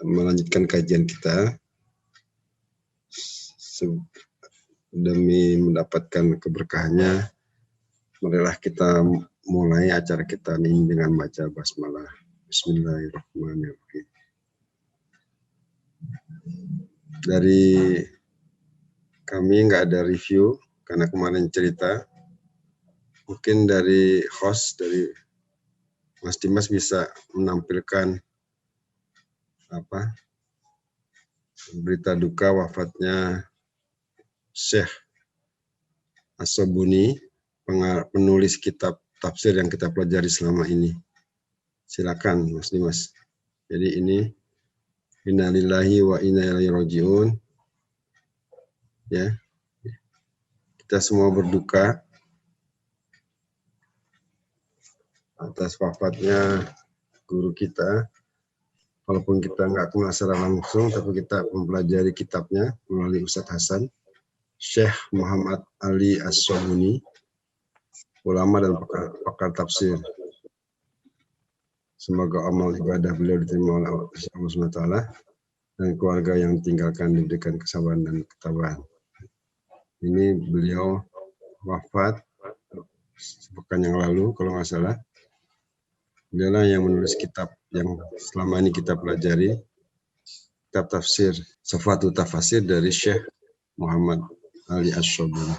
melanjutkan kajian kita demi mendapatkan keberkahannya. Marilah kita mulai acara kita ini dengan baca basmalah. Bismillahirrahmanirrahim. Dari kami nggak ada review karena kemarin cerita. Mungkin dari host, dari Mas Dimas bisa menampilkan berita duka wafatnya Syekh As-Sabuni, penulis kitab tafsir yang kita pelajari selama ini. Silakan Mas Dimas. Jadi ini innalillahi wa inna ilaihi rajiun. Ya. Kita semua berduka atas wafatnya guru kita. Walaupun kita nggak kenal secara langsung, tapi kita mempelajari kitabnya melalui Ustadz Hasan, Syekh Muhammad Ali As-Sabuni, ulama dan pakar tafsir. Semoga amal ibadah beliau diterima oleh Allah Subhanahu wa taala dan keluarga yang tinggalkan diberikan kesabaran dan ketabahan. Ini beliau wafat sepekan yang lalu kalau nggak salah. Dialah yang menulis kitab yang selama ini kita pelajari, kitab tafsir Safatul Tafasir dari Syekh Muhammad Ali As-Sabuni.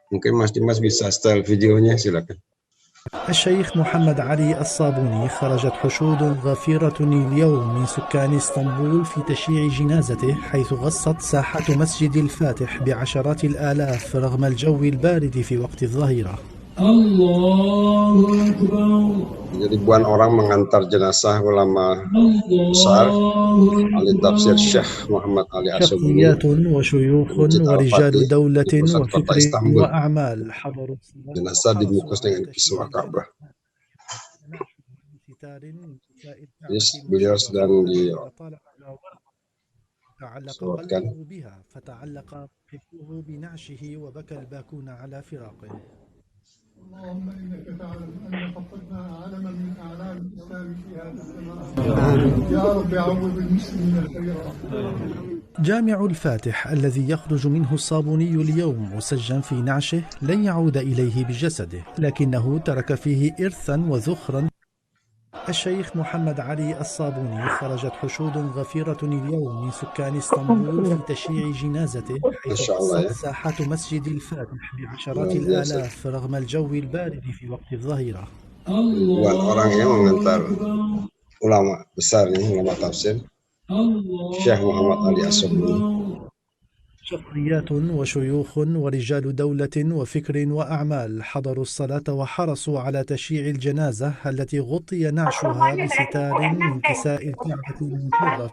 Mungkin Mas Dimas bisa style videonya, silakan. الشيخ محمد علي الصابوني خرجت حشود غفيرة اليوم من سكان اسطنبول في تشييع جنازته، حيث غصت ساحة مسجد الفاتح بعشرات الآلاف رغم الجو البارد في وقت الظهيرة. الله أكبر. Ribuan orang mengantar jenazah ulama besar ahli tafsir Syekh Muhammad Ali As-Sabuni. شخصيات وشيوخ ورجال دولة وفكر وأعمال حضروا jenazah dibungkus dengan kiswah Ka'bah. Beliau sedang disolatkan. اللهم انك تعلم ان فقدنا علما من اعلام الاسلام في هذا الزمان يا رب عوض المسلمين خيرا. جامع الفاتح الذي يخرج منه الصابوني اليوم مسجا في نعشه لن يعود إليه بجسده، لكنه ترك فيه إرثا وذخرا. الشيخ محمد علي الصابوني خرجت حشود غفيرة اليوم من سكان اسطنبول في تشييع جنازته، حيث غصت ساحة مسجد الفاتح بعشرات الآلاف رغم الجو البارد في وقت الظهيرة. Ribuan orang yang mengantar ulama besar ini, ulama tafsir Syekh Muhammad Ali As-Sabuni. شخصيات وشيوخ ورجال دولة وفكر وأعمال حضروا الصلاة وحرصوا على تشييع الجنازة التي غطي نعشها بستار من كساء الكعبة المشرفة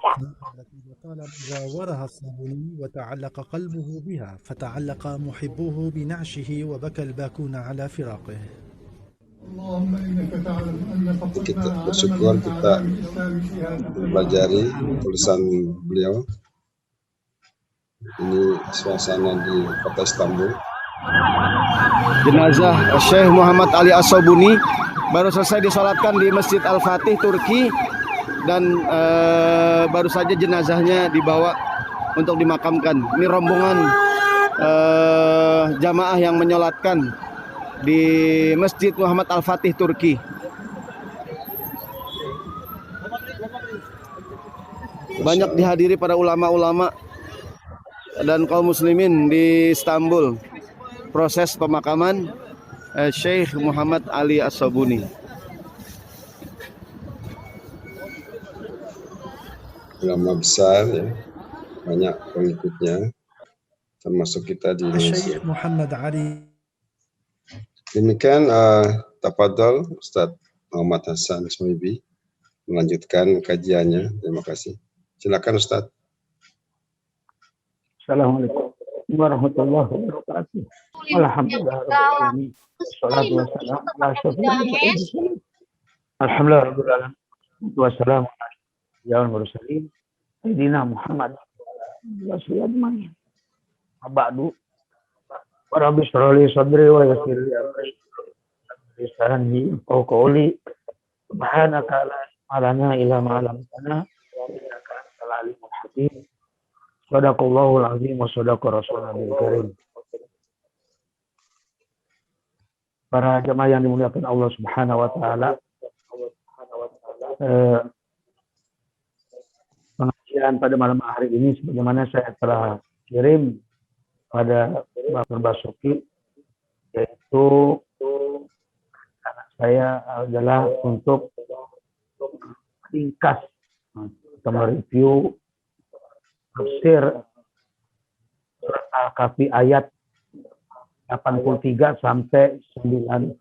التي طالما جاورها الصابوني وتعلق قلبه بها، فتعلق محبوه بنعشه وبكى الباكون على فراقه. اللهم انك تعلم ان Kita فقدنا bersyukur kita pelajari tulisan beliau. Ini suasana di kota Istanbul. Jenazah Syekh Muhammad Ali As-Sabuni baru selesai disolatkan di Masjid Al-Fatih, Turki, dan baru saja jenazahnya dibawa untuk dimakamkan. Ini rombongan jamaah yang menyolatkan di Masjid Muhammad Al-Fatih, Turki. Banyak dihadiri para ulama-ulama dan kaum muslimin di Istanbul. Proses pemakaman Syekh Muhammad Ali As-Sabuni. Ulama besar ya, banyak pengikutnya, termasuk kita di Indonesia. Syekh Muhammad Ali. Demikian tafadhol Ustadz Muhammad Hasan Sumibi melanjutkan kajiannya. Terima kasih. Silakan Ustadz. Assalamualaikum warahmatullahi wabarakatuh. Alhamdulillah. Wassalatu wassalamu ala asyrofil mursalin. Alhamdulillah rabbil alamin. Wassalamu ala mursalin. Sayyidina Muhammad sallallahu alaihi wasallam. Ba'du. Rabbi shrah li sadri wa yassir li amri. Lisani wa qawli. Subhanaka la ilma lana illa ma 'allamtana. Shadaqallahul azim wa shadaqa rasulul karim. Para jemaah yang dimuliakan Allah Subhanahu wa taala, pengajian pada malam hari ini sebagaimana saya telah kirim pada Bapak Basuki, yaitu anak saya adalah untuk ringkas atau mereview tafsir surat Al-Kahfi ayat 83 sampai 98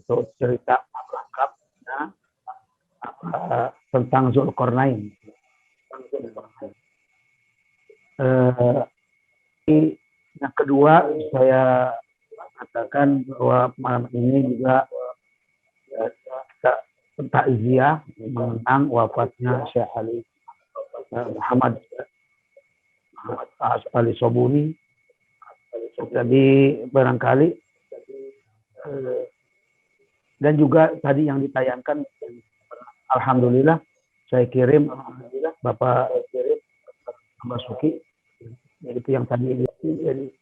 itu cerita lengkapnya tentang Zulkarnain. Yang kedua, saya katakan bahwa malam ini juga kita takziah mengenang wafatnya Syekh Muhammad Ali Sobuni. Jadi barangkali dan juga tadi yang ditayangkan, alhamdulillah saya kirim Bapak Basuki, itu yang tadi. Jadi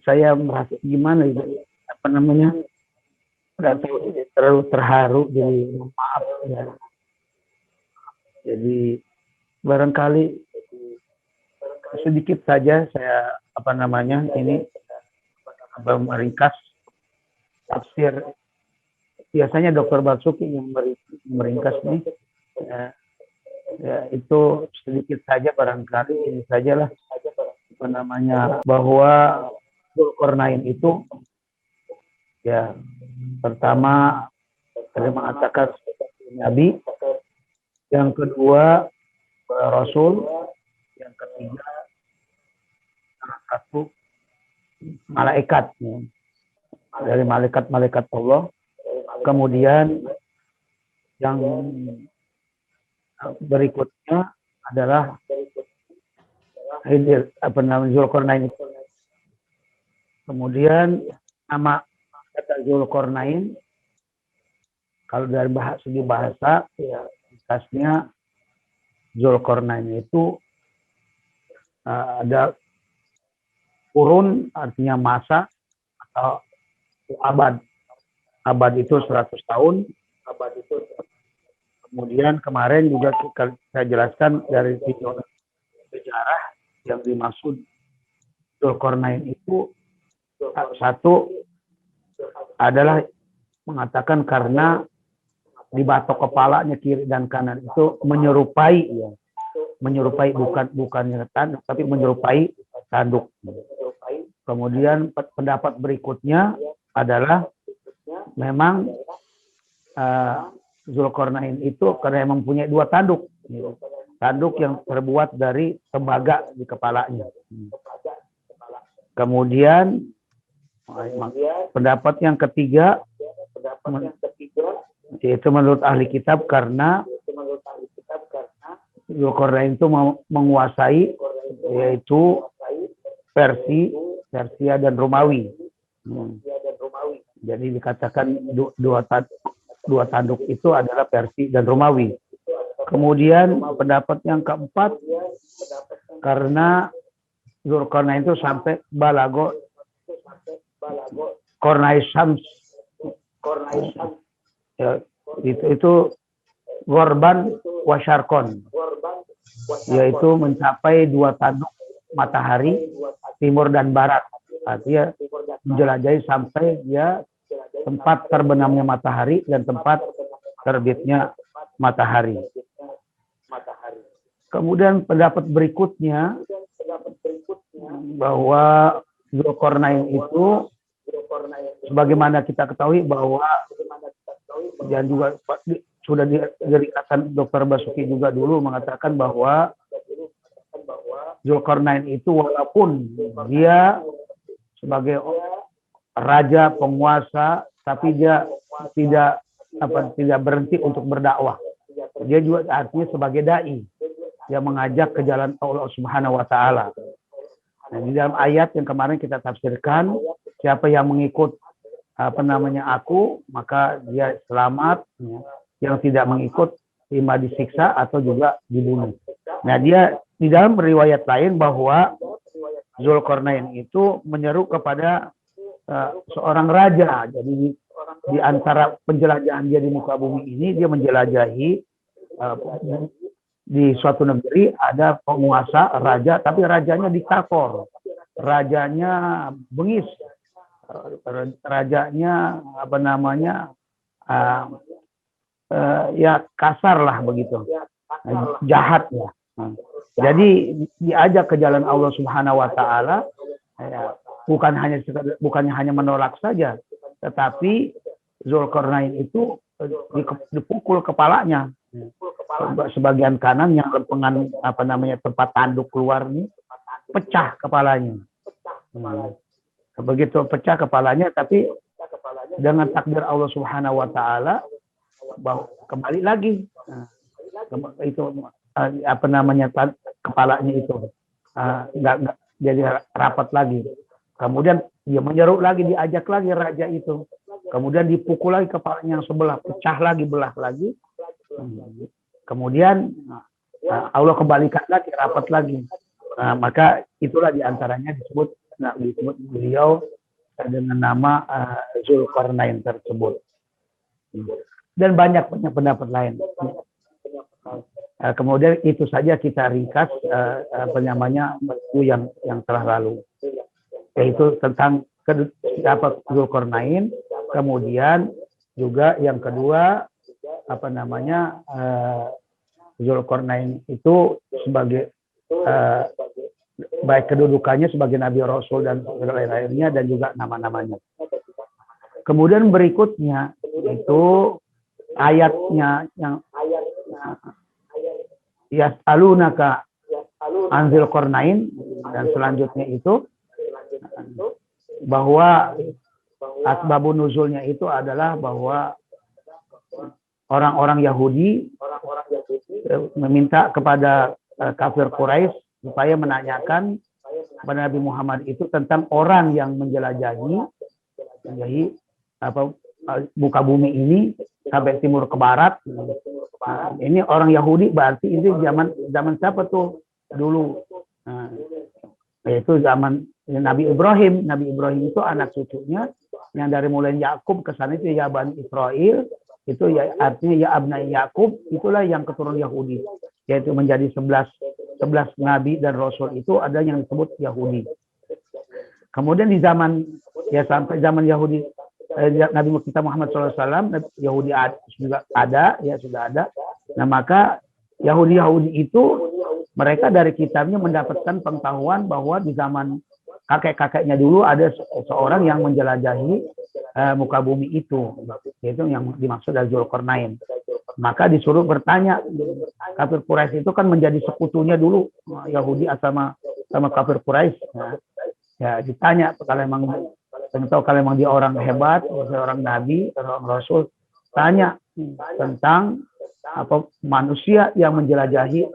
saya merasa gimana itu, apa namanya, terlalu terharu, jadi maaf ya. Jadi barangkali sedikit saja saya ini meringkas tafsir. Biasanya Dr. Basuki yang meringkas nih, ya, itu sedikit saja barangkali ini sajalah bahwa Zulkarnain itu ya pertama tadi mengatakan Nabi, yang kedua Rasul, yang ketiga salah satu malaikat ya, dari malaikat Allah. Kemudian yang berikutnya adalah Zulkarnain. Kemudian nama kata Zulkarnain kalau dari segi bahasa ya khasnya Zulkarnain itu ada kurun, artinya masa atau abad. Abad itu 100 tahun. Kemudian kemarin juga saya jelaskan dari video sejarah yang dimaksud Zulkarnain itu satu adalah mengatakan karena di batok kepalanya kiri dan kanan itu menyerupai bukannya tanduk tapi menyerupai tanduk. Kemudian pendapat berikutnya adalah memang Zulkarnain itu karena mempunyai dua tanduk. Tanduk yang terbuat dari tembaga di kepalanya. Kemudian pendapat yang ketiga yaitu menurut ahli kitab karena Zulkarnain itu menguasai yaitu Persia dan Romawi. Jadi dikatakan dua tanduk itu adalah Persia dan Romawi. Kemudian pendapat yang keempat karena Zulkarnain itu sampai balago Kornai Syams. Ya, itu Gorban Wasyarkon, yaitu mencapai dua tanduk matahari timur dan barat. Artinya menjelajahi sampai dia tempat terbenamnya matahari dan tempat terbitnya matahari. Kemudian pendapat berikutnya bahwa Zulkarnain itu sebagaimana kita ketahui bahwa dan juga sudah dikatakan Dr. Basuki juga dulu mengatakan bahwa Zulkarnain itu walaupun dia sebagai raja penguasa tapi dia tidak berhenti untuk berdakwah. Dia juga artinya sebagai dai yang mengajak ke jalan Allah Subhanahu wa taala. Nah, di dalam ayat yang kemarin kita tafsirkan, siapa yang mengikut aku, maka dia selamat. Yang tidak mengikut, ima disiksa atau juga dibunuh. Nah, dia di dalam riwayat lain bahwa Zulkarnain itu menyeru kepada seorang raja. Jadi di antara penjelajahan dia di muka bumi ini, dia menjelajahi di suatu negeri ada penguasa raja, tapi rajanya diktator, rajanya bengis, rajanya apa namanya ya kasar lah begitu, jahat ya. Jadi diajak ke jalan Allah Subhanahu Wa Taala, ya, bukannya hanya menolak saja, tetapi Zulkarnain itu dipukul kepalanya. Sebagian kanan yang lempengan apa namanya tempat tanduk keluar nih pecah kepalanya. Begitu pecah kepalanya, tapi dengan takdir Allah Subhanahu Wa Taala kembali lagi itu apa namanya kepalanya itu nggak jadi rapat lagi. Kemudian dia menyeru lagi, diajak lagi raja itu. Kemudian dipukul lagi kepalanya yang sebelah, pecah lagi, belah lagi. Kemudian Allah kembalikan lagi, rapat lagi. Maka itulah diantaranya disebut beliau dengan nama Zulkarnain tersebut. Dan banyak pendapat lain. Kemudian itu saja kita ringkas apa namanya yang telah lalu, yaitu tentang siapa Zulkarnain. Kemudian juga yang kedua apa namanya Zulkarnain itu sebagai baik kedudukannya sebagai Nabi Rasul dan lain-lainnya, dan juga nama-namanya. Kemudian berikutnya itu ayatnya yang yas'alunaka an Zulkarnain, dan selanjutnya itu bahwa asbabun nuzulnya itu adalah bahwa orang-orang Yahudi meminta kepada kafir Quraisy supaya menanyakan kepada Nabi Muhammad itu tentang orang yang menjelajahi muka bumi ini sampai timur ke barat. Ini orang Yahudi, berarti ini zaman siapa tuh dulu? Yaitu zaman Nabi Ibrahim. Nabi Ibrahim itu anak cucunya yang dari mulai Yakub ke sana itu ya Bani Israel, itu ya artinya ya Abnai Yakub, itulah yang keturunan Yahudi, yaitu menjadi 11 nabi dan rasul itu ada yang disebut Yahudi. Kemudian di zaman sampai zaman Yahudi Nabi kita Muhammad SAW, Yahudi juga ada, ya sudah ada. Nah, maka Yahudi itu mereka dari kitabnya mendapatkan pengetahuan bahwa di zaman kakek-kakeknya dulu ada seorang yang menjelajahi muka bumi itu, yaitu yang dimaksud dari Zulkarnain. Maka disuruh bertanya, kafir Quraisy itu kan menjadi sekutunya dulu Yahudi sama kafir Quraisy. Ya ditanya kalau memang dia orang hebat, seorang nabi, seorang rasul, tanya tentang manusia yang menjelajahi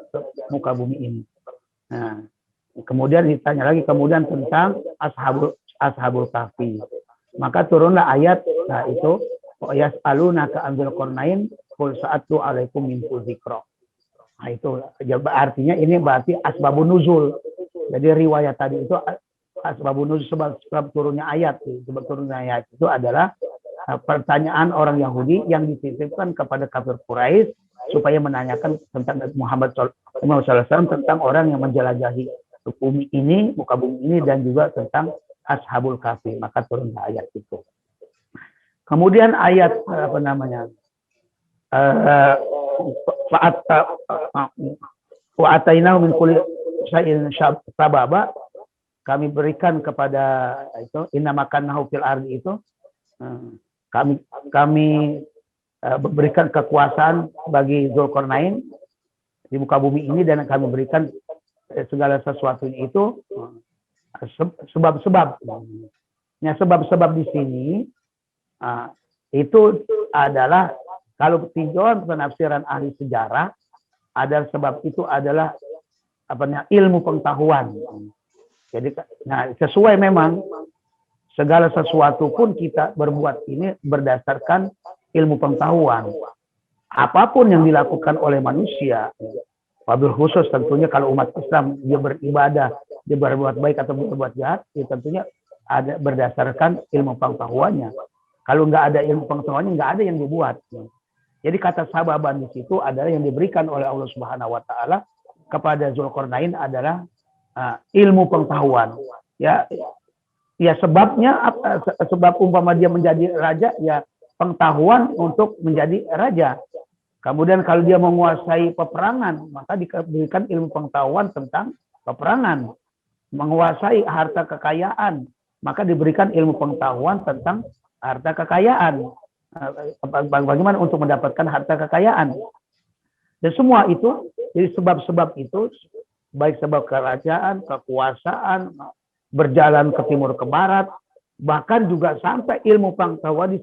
muka bumi ini. Nah, kemudian ditanya lagi tentang ashabul kahfi. Maka turunlah ayat itu yas'alunaka an Zulkarnain qul sa'atlu alaikum min dzikra. Nah, itu artinya ini berarti asbabun nuzul. Jadi riwayat tadi itu asbabun nuzul, sebab turunnya ayat. Sebab turunnya ayat itu adalah pertanyaan orang Yahudi yang dititipkan kepada kafir Quraisy supaya menanyakan tentang Muhammad SAW, tentang orang yang menjelajahi bumi ini, muka bumi ini, dan juga tentang ashabul kahfi. Maka turun ayat itu. Kemudian ayat wa atainahu min kulli syai'in sababa, kami berikan kepada itu innamakannahu fil ardi itu, kami berikan kekuasaan bagi Zulkarnain di muka bumi ini, dan kami berikan segala sesuatunya itu sebab-sebab. Nah, sebab-sebab di sini itu adalah, kalau tinjauan penafsiran ahli sejarah, ada sebab itu adalah ilmu pengetahuan. Jadi, sesuai memang segala sesuatu pun kita berbuat ini berdasarkan ilmu pengetahuan. apapun yang dilakukan oleh manusia, wabil khusus tentunya kalau umat Islam dia beribadah, dia berbuat baik atau berbuat jahat, ya tentunya ada berdasarkan ilmu pengetahuannya. Kalau nggak ada ilmu pengetahuannya, nggak ada yang dibuat. Jadi kata sababan di situ adalah yang diberikan oleh Allah Subhanahu Wa Taala kepada Zulkarnain adalah ilmu pengetahuan. Ya, ya sebabnya sebab umpama dia menjadi raja, ya pengetahuan untuk menjadi raja. Kemudian kalau dia menguasai peperangan, maka diberikan ilmu pengetahuan tentang peperangan. Menguasai harta kekayaan, maka diberikan ilmu pengetahuan tentang harta kekayaan. Bagaimana untuk mendapatkan harta kekayaan. Dan semua itu, jadi sebab-sebab itu, baik sebab kerajaan, kekuasaan, berjalan ke timur ke barat, bahkan juga sampai ilmu pengetahuan.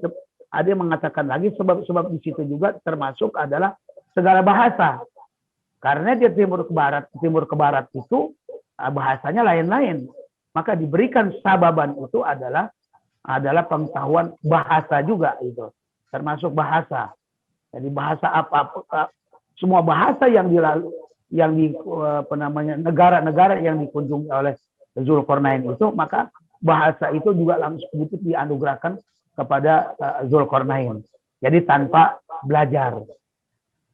Ada yang mengatakan lagi sebab-sebab di situ juga termasuk adalah segala bahasa. Karena dia timur ke barat itu bahasanya lain-lain. Maka diberikan sababan itu adalah pengetahuan bahasa juga itu. Termasuk bahasa. Jadi bahasa apa semua bahasa yang negara-negara yang dikunjungi oleh Zulkarnain itu, maka bahasa itu juga langsung dianugerahkan kepada Zulkarnain. Jadi tanpa belajar.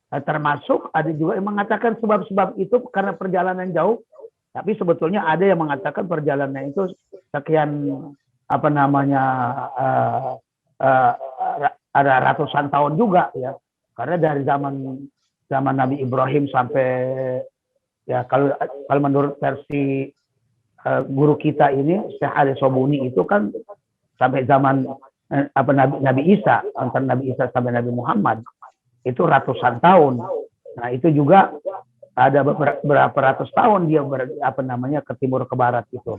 Termasuk ada juga yang mengatakan sebab-sebab itu karena perjalanan jauh, tapi sebetulnya ada yang mengatakan perjalanan itu sekian ada ratusan tahun juga ya. Karena dari zaman Nabi Ibrahim sampai ya kalau menurut versi guru kita ini Syekh Ali Sobuni itu kan sampai zaman Nabi Isa, antara Nabi Isa sampai Nabi Muhammad itu ratusan tahun. Nah itu juga ada beberapa ratus tahun dia ke timur ke barat itu.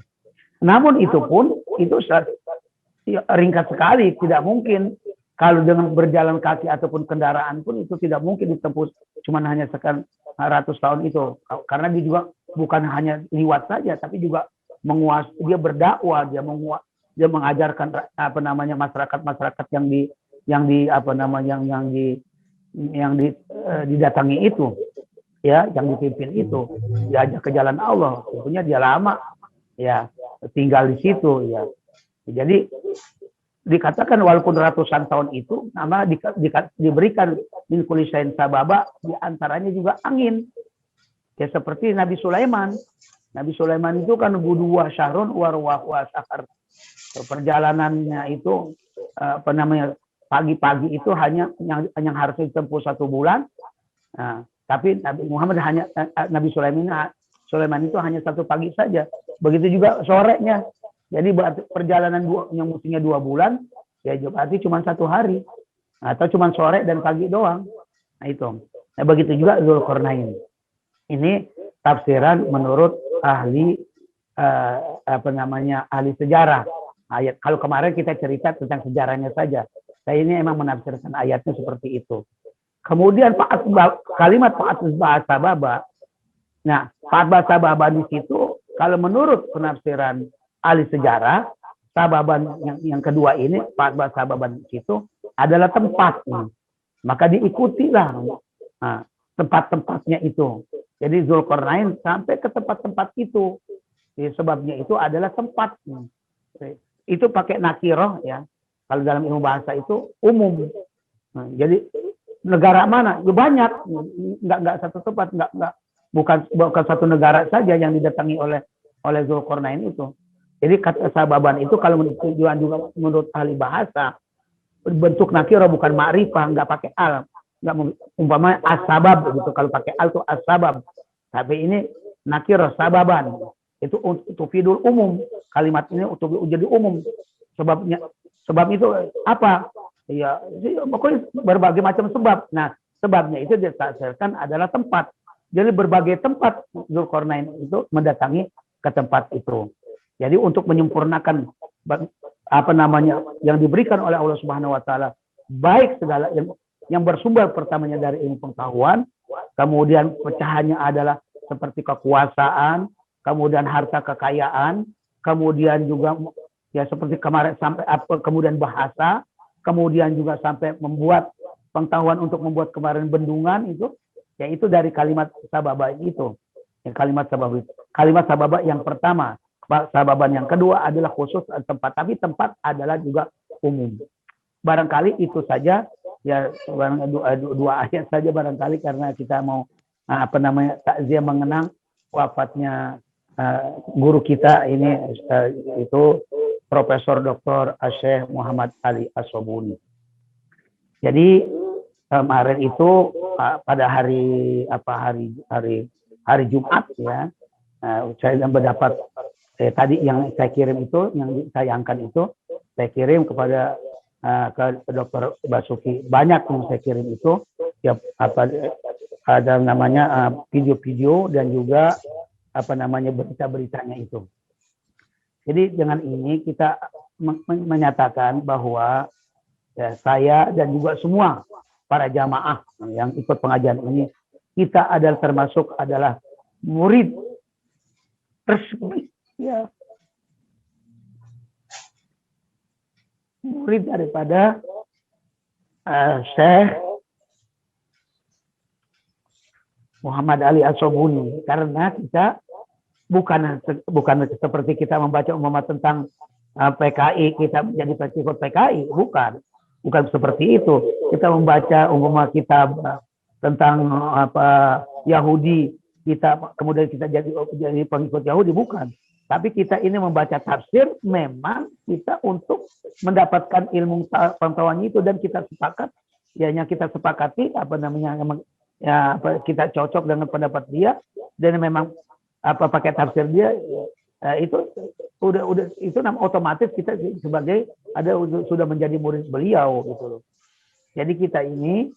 Namun itu pun itu ringkas sekali, tidak mungkin kalau dengan berjalan kaki ataupun kendaraan pun itu tidak mungkin ditempuh cuma hanya sekian ratus tahun itu. Karena dia juga bukan hanya liwat saja, tapi juga dia berdakwah, dia mengajarkan masyarakat yang didatangi itu, ya, yang dipimpin itu, diajak ke jalan Allah. Tentunya dia lama, ya, tinggal di situ, ya. Jadi dikatakan walaupun ratusan tahun itu, nama diberikan min kulli syai'in sababa, diantaranya juga angin. Ya seperti Nabi Sulaiman. Nabi Sulaiman itu kan budua syahrun warwahu asakar. Perjalanannya itu pagi-pagi itu hanya yang harus ditempuh 1 bulan. Nah, tapi Nabi Sulaiman itu hanya 1 pagi saja. Begitu juga sorenya. Jadi perjalanan yang mestinya 2 bulan, ya berarti cuma 1 hari. Atau cuma sore dan pagi doang. Nah itu. Nah, begitu juga Zulkarnain. Ini tafsiran menurut ahli ahli sejarah. Ayat. Kalau kemarin kita cerita tentang sejarahnya saja. Saya ini emang menafsirkan ayatnya seperti itu. Kemudian kalimat bahasa baba. Nah, bahasa baba di situ kalau menurut penafsiran ahli sejarah, sababan yang kedua ini, bahasa sababan di situ adalah tempat. Maka diikutilah tempat-tempatnya itu. Jadi Zulkarnain sampai ke tempat-tempat itu. Jadi, sebabnya itu adalah tempat. Itu pakai nakiroh ya. Kalau dalam ilmu bahasa itu umum. Jadi negara mana? Ya banyak. Enggak satu tempat, bukan satu negara saja yang didatangi oleh Zulkarnain itu. Jadi kata sababan itu kalau tujuan juga menurut ahli bahasa bentuk nakiroh bukan ma'rifah, enggak pakai al. Enggak umpamanya as-sabab gitu. Kalau pakai al itu as-sabab. Tapi ini nakiroh sababan. Itu untuk fidul umum. Kalimat ini untuk jadi umum. Sebab itu apa? Ya, pokoknya berbagai macam sebab. Nah, sebabnya itu ditafsirkan adalah tempat. Jadi berbagai tempat Zulkarnain itu mendatangi ke tempat itu. Jadi untuk menyempurnakan yang diberikan oleh Allah Subhanahu wa taala, baik segala yang bersumber pertamanya dari ilmu pengetahuan, kemudian pecahannya adalah seperti kekuasaan, kemudian harta kekayaan, kemudian juga ya seperti kemarin sampai kemudian bahasa, kemudian juga sampai membuat pengetahuan untuk membuat kemarin bendungan itu, yaitu dari kalimat sababa itu. Kalimat sababa yang pertama. Sababan yang kedua adalah khusus tempat, tapi tempat adalah juga umum. Barangkali itu saja, ya dua ayat saja barangkali, karena kita mau takziah mengenang wafatnya guru kita ini, itu Profesor Dr. Syekh Muhammad Ali As-Sobuni. Jadi kemarin itu pada hari Jumat ya, saya mendapat tadi yang saya kirim itu, yang ditayangkan itu, saya kirim kepada ke Dr. Basuki. Banyak yang saya kirim itu, ya ada namanya video-video dan juga berita-beritanya itu. Jadi dengan ini kita menyatakan bahwa ya, saya dan juga semua para jamaah yang ikut pengajian ini, kita adalah murid resmi, ya, murid daripada Syekh Muhammad Ali As-Sobuni, karena kita bukan seperti kita membaca tentang PKI, kita menjadi pengikut PKI, bukan seperti itu. Kita membaca kitab tentang Yahudi, kita kemudian kita jadi pengikut Yahudi, bukan. Tapi kita ini membaca tafsir, memang kita untuk mendapatkan ilmu pengetahuan itu, dan kita sepakat, yang kita sepakati kita cocok dengan pendapat dia, dan memang pakai tafsir dia, itu udah itu otomatis kita sebagai sudah menjadi murid beliau gitu loh. Jadi kita ini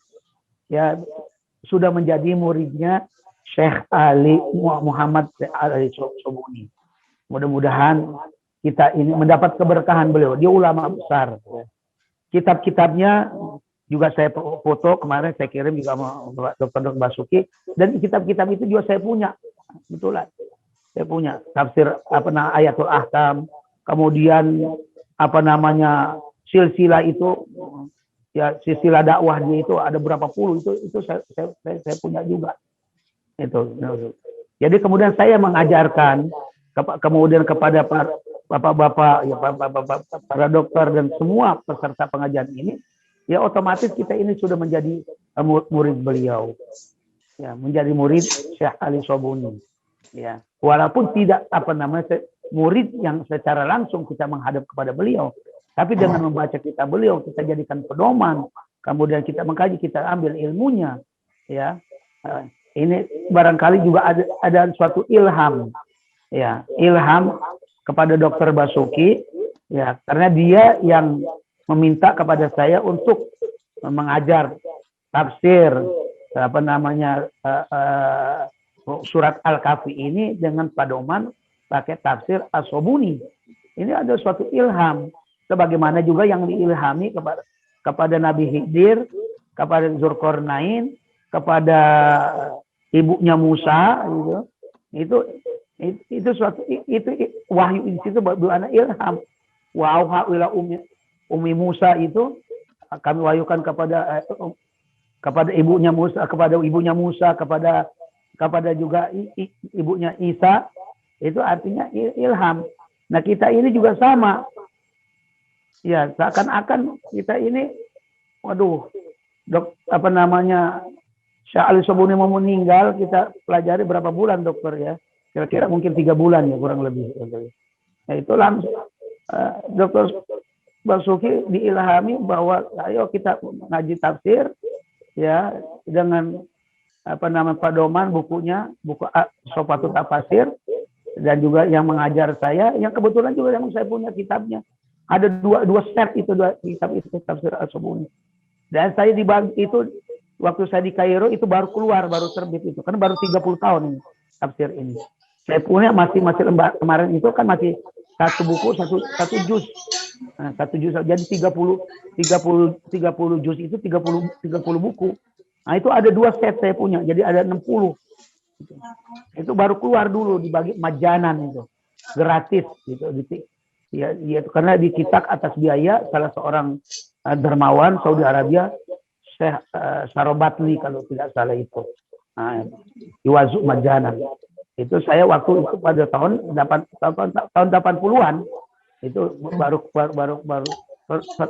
ya sudah menjadi muridnya Syekh Ali Muhammad Ali Sobuni. Mudah-mudahan kita ini mendapat keberkahan beliau. Dia ulama besar. Kitab-kitabnya juga saya foto kemarin, saya kirim juga sama Dr. Basuki, dan kitab-kitab itu juga saya punya. Betulan. Saya punya tafsir Ayatul Ahkam, kemudian silsilah itu, ya silsilah dakwah dia itu ada berapa puluh, itu saya punya juga. Itu. Jadi kemudian saya mengajarkan kemudian kepada bapak-bapak, ya para dokter dan semua peserta pengajian ini, ya otomatis kita ini sudah menjadi murid beliau, ya menjadi murid Syekh Ali Sobuni, ya walaupun tidak murid yang secara langsung kita menghadap kepada beliau, tapi dengan membaca kitab beliau kita jadikan pedoman, kemudian kita mengkaji, kita ambil ilmunya, ya ini barangkali juga ada suatu ilham. Ya, ilham kepada Dr. Basuki, ya, karena dia yang meminta kepada saya untuk mengajar tafsir surat Al-Kahfi ini dengan pedoman pakai tafsir As-Sobuni. Ini ada suatu ilham, sebagaimana juga yang diilhami kepada Nabi Khidir, kepada Zulkarnain, kepada ibunya Musa, gitu. Itu suatu itu wahyu di situ bermakna ilham. Wa auha ila ummi Musa, itu kami wahyukan kepada ibunya Musa, kepada juga ibunya Isa, itu artinya ilham. Nah, kita ini juga sama. Ya, seakan-akan kita ini Syekh Ali Sobuni mau meninggal, kita pelajari berapa bulan dokter ya? Kira-kira mungkin 3 bulan ya, kurang lebih. Nah, itu langsung Dr. Basuki diilhami bahwa ayo kita ngaji tafsir, ya, dengan pedoman buku Sofatul Tafasir, dan juga yang mengajar saya, yang kebetulan juga yang saya punya kitabnya. Ada dua set itu, dua kitab itu, tafsir As-Sobuni. Dan saya dibagi itu waktu saya di Kairo itu baru keluar, baru terbit itu, karena baru 30 tahun ini tafsir ini. Saya punya masih lembar kemarin itu kan masih satu buku, satu juz. Nah, 1 juz, jadi 30 juz itu 30 buku. Nah, itu ada 2 set saya punya, jadi ada 60. Itu baru keluar dulu, dibagi majanan itu, gratis gitu. Ya, itu karena dicetak atas biaya salah seorang dermawan Saudi Arabia, Syekh Sarobatli kalau tidak salah itu. Nah, Iwazu Majana. Itu saya waktu itu pada tahun 80-an itu baru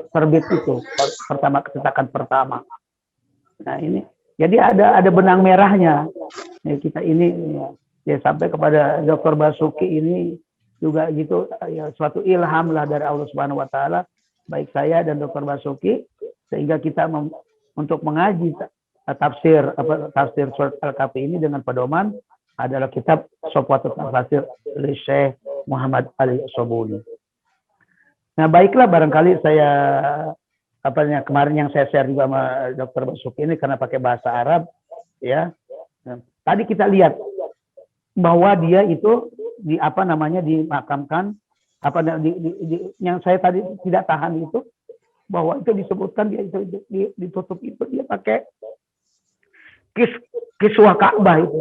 terbit itu pertama, cetakan pertama. Nah ini jadi ada benang merahnya ya, kita ini ya sampai kepada Dr. Basuki ini juga gitu ya, suatu ilham lah dari Allah Subhanahu Wa Taala baik saya dan Dr. Basuki sehingga kita untuk mengaji tafsir surat Al-Kahfi ini dengan pedoman adalah kitab Sofwatul Tafsir oleh Syekh Muhammad Ali As-Sabuni. Nah baiklah, barangkali saya kemarin yang saya share juga sama Dr. Basuki ini karena pakai bahasa Arab ya. Nah, tadi kita lihat bahwa dia itu dimakamkan yang saya tadi tidak tahan itu bahwa itu disebutkan dia itu ditutup itu dia pakai kiswah Ka'bah itu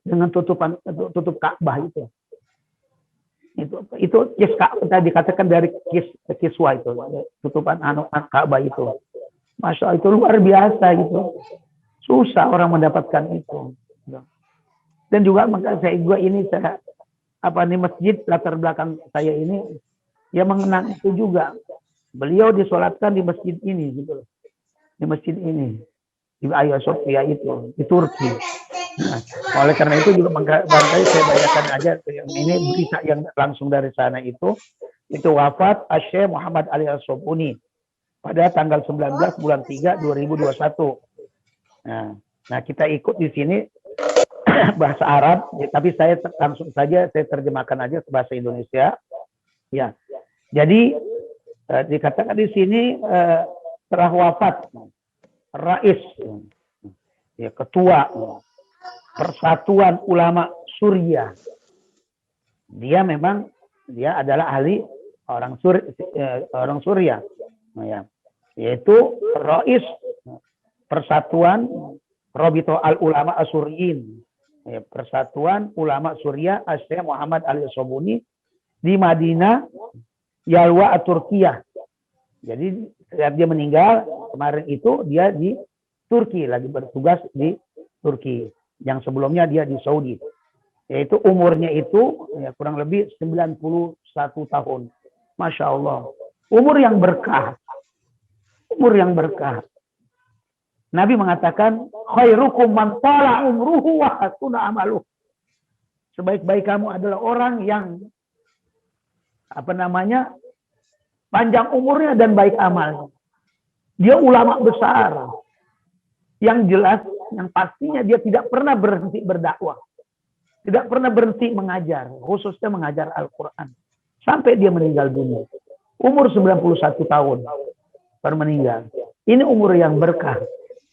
dengan tutup Ka'bah itu dikatakan dari kiswah itu tutupan Ka'bah itu. Masya Allah, itu luar biasa gitu. Susah orang mendapatkan itu. Dan juga maka saya masjid latar belakang saya ini ya mengenang itu juga. Beliau disolatkan di masjid ini gitu. Di masjid ini di Hagia Sophia itu di Turki. Nah, oleh karena itu juga barangkali saya bacakan aja ini berita yang langsung dari sana itu wafat Syekh Muhammad Ali As-Sabuni pada tanggal 19 bulan 3 2021. Nah kita ikut di sini bahasa Arab ya, tapi saya langsung saja saya terjemahkan aja ke bahasa Indonesia. Ya. Jadi dikatakan di sini telah wafat Rais ya ketua Persatuan Ulama Suriah. Dia adalah ahli orang Suriah. Nah, ya. Yaitu Rais Persatuan Rabito Al-Ulama As-Suriyin. Ya, Persatuan Ulama Suriah Syekh Muhammad Ali As-Sabuni di Madinah Yalwa Turkiyah. Jadi saat dia meninggal kemarin itu dia di Turki, lagi bertugas di Turki. Yang sebelumnya dia di Saudi. Yaitu umurnya itu ya, kurang lebih 91 tahun. Masya Allah. Umur yang berkah. Umur yang berkah. Nabi mengatakan, khairukum man tala umruhu wa hasuna amaluh. Sebaik-baik kamu adalah orang yang panjang umurnya dan baik amalnya. Dia ulama besar. Yang jelas, yang pastinya dia tidak pernah berhenti berdakwah. Tidak pernah berhenti mengajar, khususnya mengajar Al-Quran. Sampai dia meninggal dunia. Umur 91 tahun baru meninggal. Ini umur yang berkah.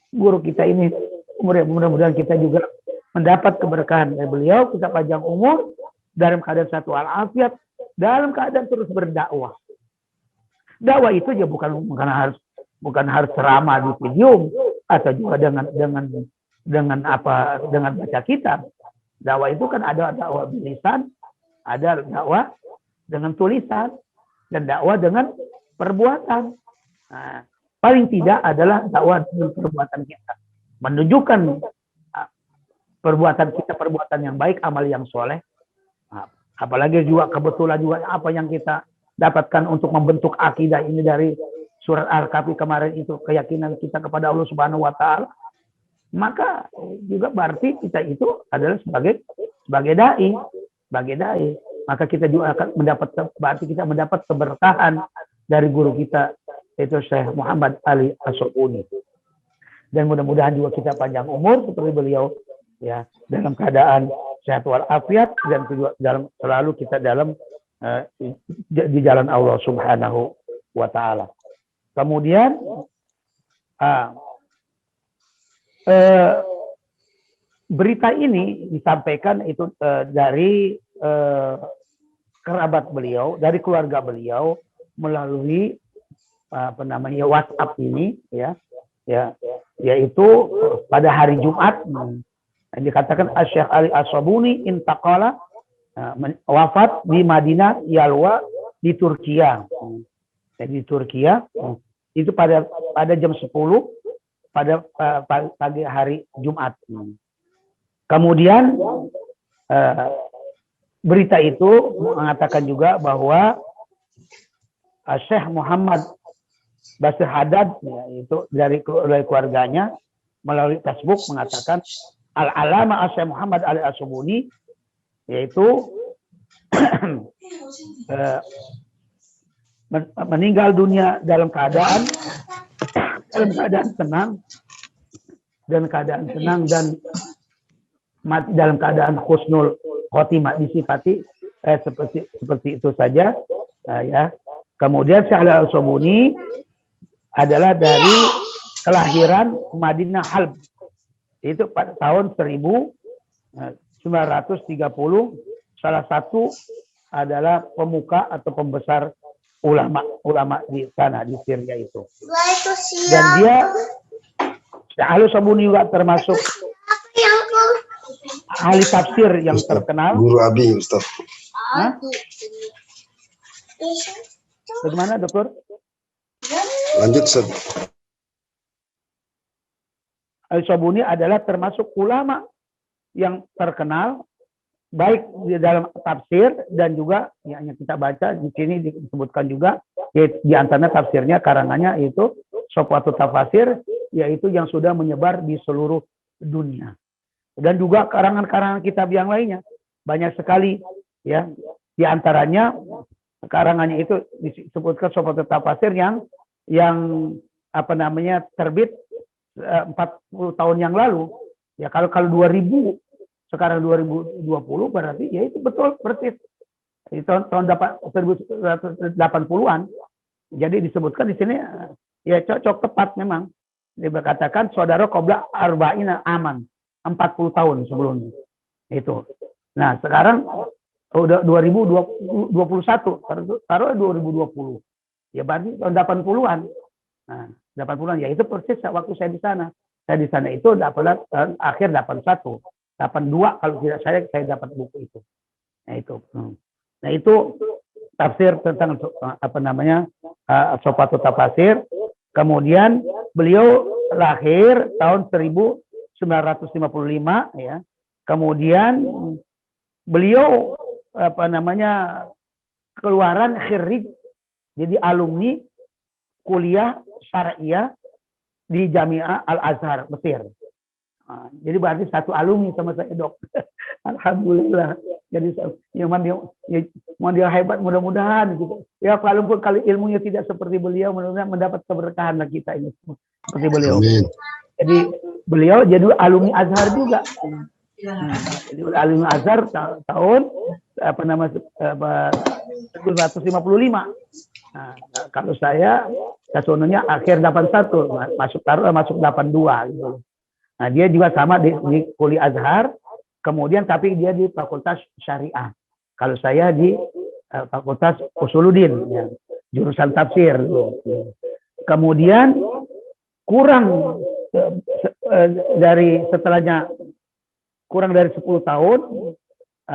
Guru kita ini, umur yang mudah-mudahan kita juga mendapat keberkahan dari beliau. Kita panjang umur, dalam keadaan satu walafiat, dalam keadaan terus berdakwah. Dakwah itu ya bukan harus ceramah di video atau juga dengan baca kitab. Dakwah itu kan ada dakwah bilisan, ada dakwah dengan tulisan, dan dakwah dengan perbuatan. Nah, paling tidak adalah dakwah dengan perbuatan kita, menunjukkan perbuatan kita perbuatan yang baik, amal yang soleh. Nah, apalagi juga kebetulan juga apa yang kita dapatkan untuk membentuk akidah ini dari surat Al-Kahfi kemarin itu, keyakinan kita kepada Allah Subhanahu Wa Taala, maka juga berarti kita itu adalah sebagai dai. Maka kita juga akan mendapat keberkahan dari guru kita yaitu Syekh Muhammad Ali As-Sabuni. Dan mudah-mudahan juga kita panjang umur seperti beliau ya, dalam keadaan sehat walafiat, dan juga selalu kita di jalan Allah Subhanahu Wa Taala. Kemudian berita ini disampaikan itu dari kerabat beliau, dari keluarga beliau melalui WhatsApp ini ya, yaitu pada hari Jumat dikatakan Syekh Ali As-Sabuni intaqala, wafat di Madinah Yalwa di Turkiya. Di Turkiya itu pada jam 10 pada pagi hari Jumat. Kemudian berita itu mengatakan juga bahwa Syekh Muhammad Basir Haddad, ya, itu dari keluarganya melalui Facebook mengatakan Al-Alama Syekh Muhammad Ali As-Sabuni, yaitu meninggal dunia dalam keadaan tenang dan mati dalam keadaan husnul khotimah, disifati seperti itu saja, ya. Kemudian Syekh Ali As-Sabuni adalah dari kelahiran Madinah Halb, itu pada tahun 1930. Salah satu adalah pemuka atau pembesar ulama di sana, di Syria itu. Dan dia, Syekh Ali As-Sabuni juga termasuk ahli tafsir yang terkenal. Guru Abi, Ustaz. Hah? Bagaimana, Dokter? Lanjut, Ustaz. Al-Sabuni adalah termasuk ulama yang terkenal baik di dalam tafsir dan juga yang kita baca di sini disebutkan juga, di antaranya tafsirnya, karangannya itu Sofwatul Tafasir, yaitu yang sudah menyebar di seluruh dunia. Dan juga karangan-karangan kitab yang lainnya banyak sekali, ya. Di antaranya karangannya itu disebutkan Sofwatul Tafasir yang apa namanya terbit 40 tahun yang lalu. Ya, kalau 2000 sekarang 2020 berarti ya itu betul persis. Di tahun 1980-an. Jadi disebutkan di sini ya cocok tepat memang. Dia berkatakan saudara qabla arba'ina aman, 40 tahun sebelumnya. Itu. Nah, sekarang udah 2021, taruh 2020. Ya berarti tahun 80-an. Nah, 80-an ya itu persis waktu saya di sana. Saya di sana itu dapat akhir 81, 82 kalau tidak saya dapat buku itu. Nah, itu. Nah, itu tafsir tentang apa namanya Sofwatul Tafasir. Kemudian beliau lahir tahun 1955, ya. Kemudian beliau apa namanya keluaran khirij, jadi alumni kuliah syariah di Jami'ah Al-Azhar Mesir. Nah, jadi berarti satu alumni sama saya, Dok. Alhamdulillah. Jadi yang dia hebat, mudah-mudahan gitu. Ya walaupun kali ilmunya tidak seperti beliau, mudah-mudahan mendapat keberkahan lah kita ini seperti beliau. Amin. Jadi beliau jadi alumni Azhar juga. Jadi alumni Azhar tahun apa nama 1955. Nah, kalau saya kasusnya akhir 81, masuk 82 gitu. Nah, dia juga sama di kuliah Azhar, kemudian tapi dia di Fakultas Syariah. Kalau saya di Fakultas Usuluddin, ya, jurusan tafsir. Kemudian kurang dari setelahnya kurang dari 10 tahun,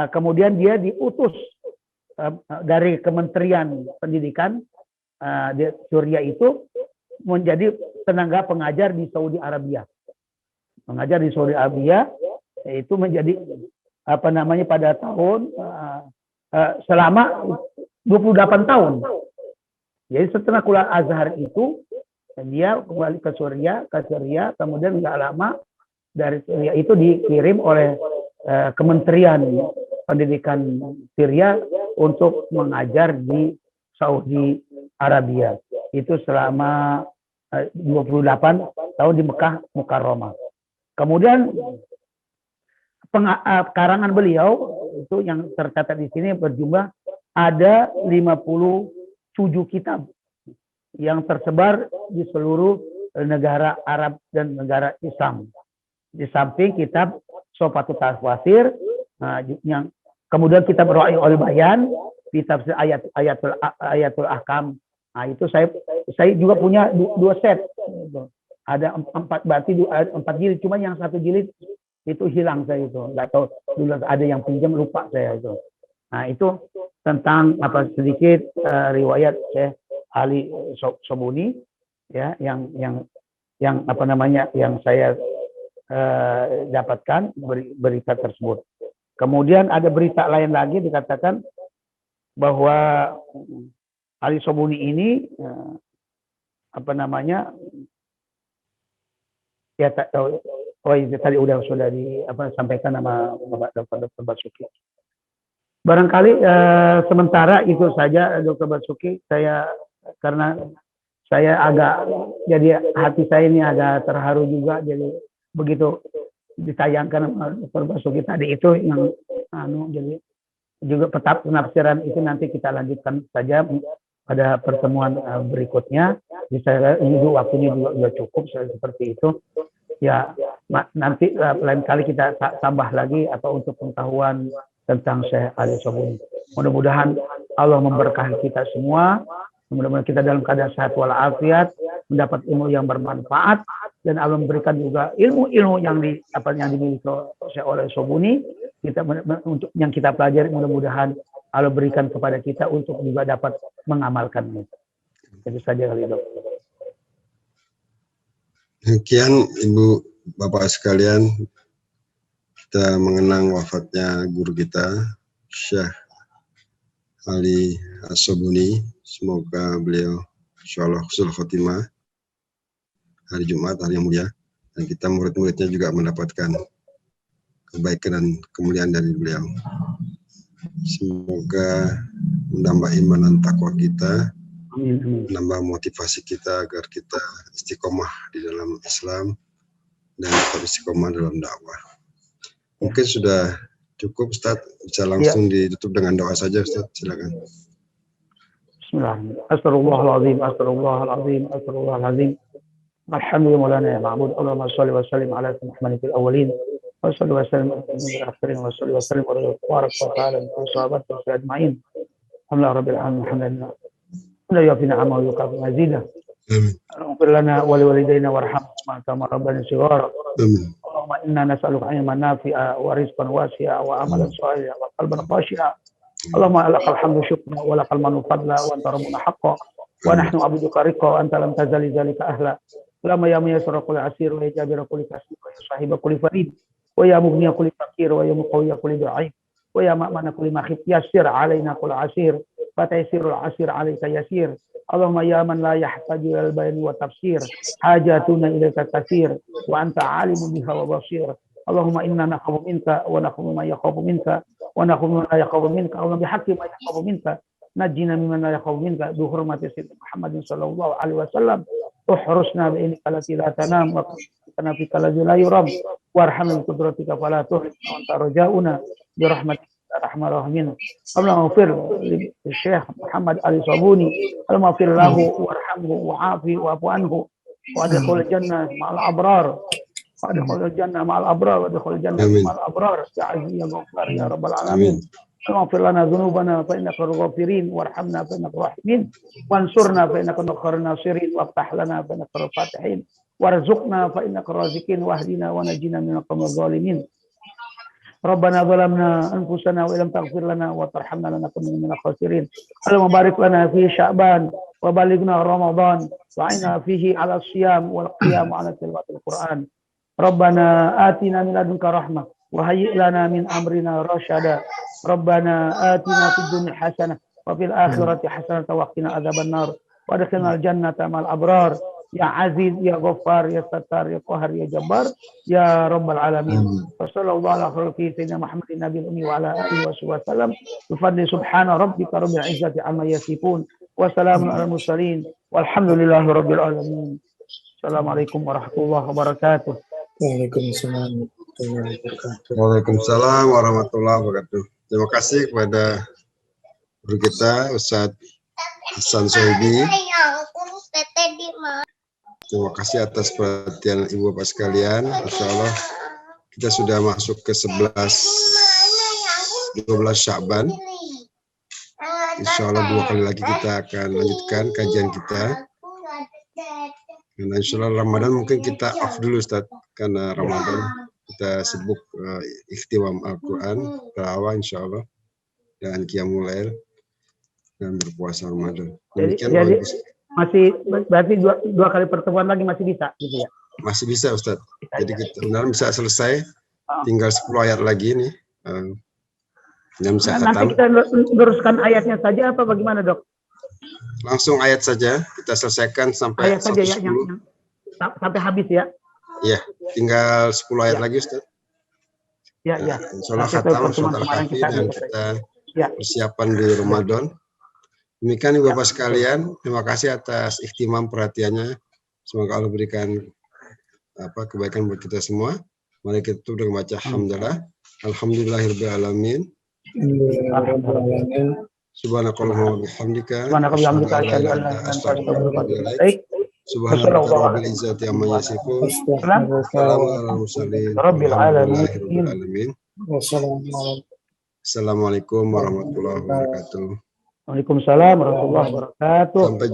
kemudian dia diutus dari Kementerian Pendidikan di Suriah itu menjadi tenaga pengajar di Saudi Arabia. Mengajar di Saudi Arabia itu menjadi apa namanya pada tahun selama 28 tahun. Jadi setelah kuliah Azhar itu dia kembali ke Suriah, kemudian nggak lama dari Syria itu dikirim oleh Kementerian Pendidikan Syria untuk mengajar di Saudi Arabia. Itu selama 28 tahun di Mekah Mukarramah. Kemudian karangan beliau itu yang tercatat di sini berjumlah ada 57 kitab yang tersebar di seluruh negara Arab dan negara Islam. Di samping kitab Sofwatul Tafasir, yang kemudian kitab Ra'yul Bayan, kitab Ayatul Ahkam. Nah, itu saya juga punya 2 set. Ada 4, berarti 4 jilid, cuma yang 1 jilid itu hilang saya itu. Nggak tahu dulu ada yang pinjam, lupa saya itu. Nah, itu tentang apa sedikit riwayat Syekh Ali Sabuni, ya, yang yang saya dapatkan berita tersebut. Kemudian ada berita lain lagi dikatakan bahwa Ali Sobuni ini tadi sudah disampaikan sama Dr. Basuki. Barangkali sementara itu saja Dr. Basuki, karena saya jadi hati saya ini agak terharu juga, jadi begitu ditayangkan Dr. Basuki tadi itu yang jadi juga penafsiran itu nanti kita lanjutkan saja pada pertemuan berikutnya. Jadi saya ini waktunya juga cukup seperti itu. Ya, nanti lain kali kita tambah lagi untuk pengetahuan tentang Syekh Ali Sobuni. Mudah-mudahan Allah memberkahi kita semua. Mudah-mudahan kita dalam keadaan sehat walafiat, mendapat ilmu yang bermanfaat, dan Allah memberikan juga ilmu-ilmu yang dimiliki oleh Sobuni, untuk yang kita pelajari, mudah-mudahan Allah berikan kepada kita untuk juga dapat mengamalkannya. Itu saja kali, Dok. Demikian Ibu Bapak sekalian, kita mengenang wafatnya guru kita Syekh Ali As-Sobuni. Semoga beliau insyaallah husnul khotimah hari Jumat, hari yang mulia, dan kita murid-muridnya juga mendapatkan kebaikan dan kemuliaan dari beliau. Semoga menambah iman dan takwa kita, menambah motivasi kita agar kita istiqomah di dalam Islam dan tetap istiqomah dalam dakwah. Mungkin sudah cukup, Ustaz, bisa langsung ditutup dengan doa saja, Ustaz, silakan. Bismillahirrahmanirrahim. Astaghfirullahaladzim, astaghfirullahaladzim, astaghfirullahaladzim. Alhamdulillah ya ma'bud. Allahumma sholli wa sallim ala Muhammadin fil awwalin wa sholli wa sallim ala Muhammadin akhirin wa sholli wa sallim ala tabaraka wa sahabat wa ajma'in. Alhamdulillah rabbil alamin. Alhamdulillah. La yafina amal yuqaf mazida. Amin. Lana wa liwalidayna warhamhuma kama rabbana shighara. Amin. Allahumma inna nas'aluka ilman nafi'a wa rizqan wasi'a wa amalan shalihan wa qalban khashi'a. Allahumma lakal hamdu syukran wa lakal manu fadla wa anta rabbuna haqqan wa nahnu abduka riqa wa anta lam tazali zalika ahla. Allahumma ya muyassira kulli asir wa ya jabira kulli kasir wa ya sahiba kulli farid wa ya mughniya kulli fakir wa ya muqawwiya kulli da'if wa ya ma'mana kulli makhif yassir alaina kulli asir fa taysirul asir alayka yasir. Allahumma ya man la yahtaju ilal bayani wa tafsir hajatuna ilaika katsir wa anta alimun biha wa basir. Allahumma inna nakhafu minka wa nakhafu ma yakhafu minka wa nakhafu ma yakhafu minka. Allahumma bihaqqi ma yakhafu minka najjina mimman la yakhafu minka bi hurmati sayyidina Muhammadin sallallahu alaihi wasallam. Uhrusna bi innaka la tanam wa kana fi kalladhi la yuram warhamna bi qudratika fala tuhlik wa anta rajauna bi rahmatika arhamar rahimin. Allahumma ighfir li Syekh Muhammad Ali Sobuni, Allahumma ighfir lahu warhamhu wa'afi wa'fu anhu wa adkhil jannah ma'al abrar. وادخل الجنة مع الأبرار وادخل الجنة مع الأبرار يا عزيز يا غفار يا رب العالمين. اغفر لنا ذنوبنا فإنك الغافرين وارحمنا فإنك الراحمين وانصرنا فإنك النصر الناصرين وافتح لنا فإنك الفاتحين وارزقنا فإنك الرازقين واهدنا ونجنا من القوم الظالمين. ربنا ظلمنا أنفسنا وإن لم تغفر لنا وترحمنا لنكن من الخاسرين. اللهم بارك لنا في شعبان وبلغنا رمضان وعنا فيه على الصيام والقيام على تلاوة القرآن. ربنا آتنا من لدنك رحمة وهيئ لنا من أمرنا رشدا. ربنا آتنا في الدنيا حسنة وفي الآخرة حسنة وقنا عذاب النار وادخلنا الجنة مع الأبرار يا عزيز يا غفار يا ستار يا قهر يا جبار يا رب العالمين. وصلى الله على خير سيدنا محمد النبي الأمي وعلى آله وصحبه وسلم بفضل سبحان ربك رب العزة عما يصفون وسلام على المرسلين والحمد لله رب العالمين. السلام عليكم ورحمة الله وبركاته. Waalaikumsalam warahmatullahi wabarakatuh. Waalaikumsalam warahmatullahi wabarakatuh. Terima kasih kepada guru kita Ustadz Hasan Sohibi. Terima kasih atas perhatian Ibu Bapak sekalian. Insya Allah kita sudah masuk ke 12 Sya'ban. Insya Allah 2 kali lagi kita akan lanjutkan kajian kita. Dan insya Allah Ramadan mungkin kita off dulu Ustaz, karena Ramadan kita sibuk ikhtiwam Al-Quran, tilawah insya Allah, dan qiyamul lail dan berpuasa Ramadan. Demikian masih berarti dua kali pertemuan lagi masih bisa gitu ya? Masih bisa Ustadz. Jadi ya. kita benar bisa selesai. Tinggal 10 ayat lagi nih. Yang bisa Nanti khatam. kita teruskan ayatnya saja apa bagaimana dok? Langsung ayat saja kita selesaikan sampai Ayat saja ya, 110. Sampai habis ya? Iya, tinggal 10 ayat lagi Ustaz. Ya. Insya Allah Nanti itu khatam pertemuan surat kemarin Al-Kahfi kita dan selesai. kita Ya. persiapan di Ramadan. Demikian Ibu Bapak sekalian, terima kasih atas ikhtimam perhatiannya. Semoga Allah berikan kebaikan buat kita semua. Mari kita tutup dengan baca hamdalah. Alhamdulillahirabbil alamin. Subhanakallahumma wa bihamdika. Asyhadu an la ilaha illa anta astaghfiruka wa atubu ilaik. Subhanaka rabbil izzati amma yasifun. Wassalamu ala mursalin. Rabbil alamin. Alhamdulillahirabbil alamin. Wassalamualaikum. Assalamualaikum warahmatullahi wabarakatuh. Waalaikumsalam warahmatullahi wabarakatuh. Sampai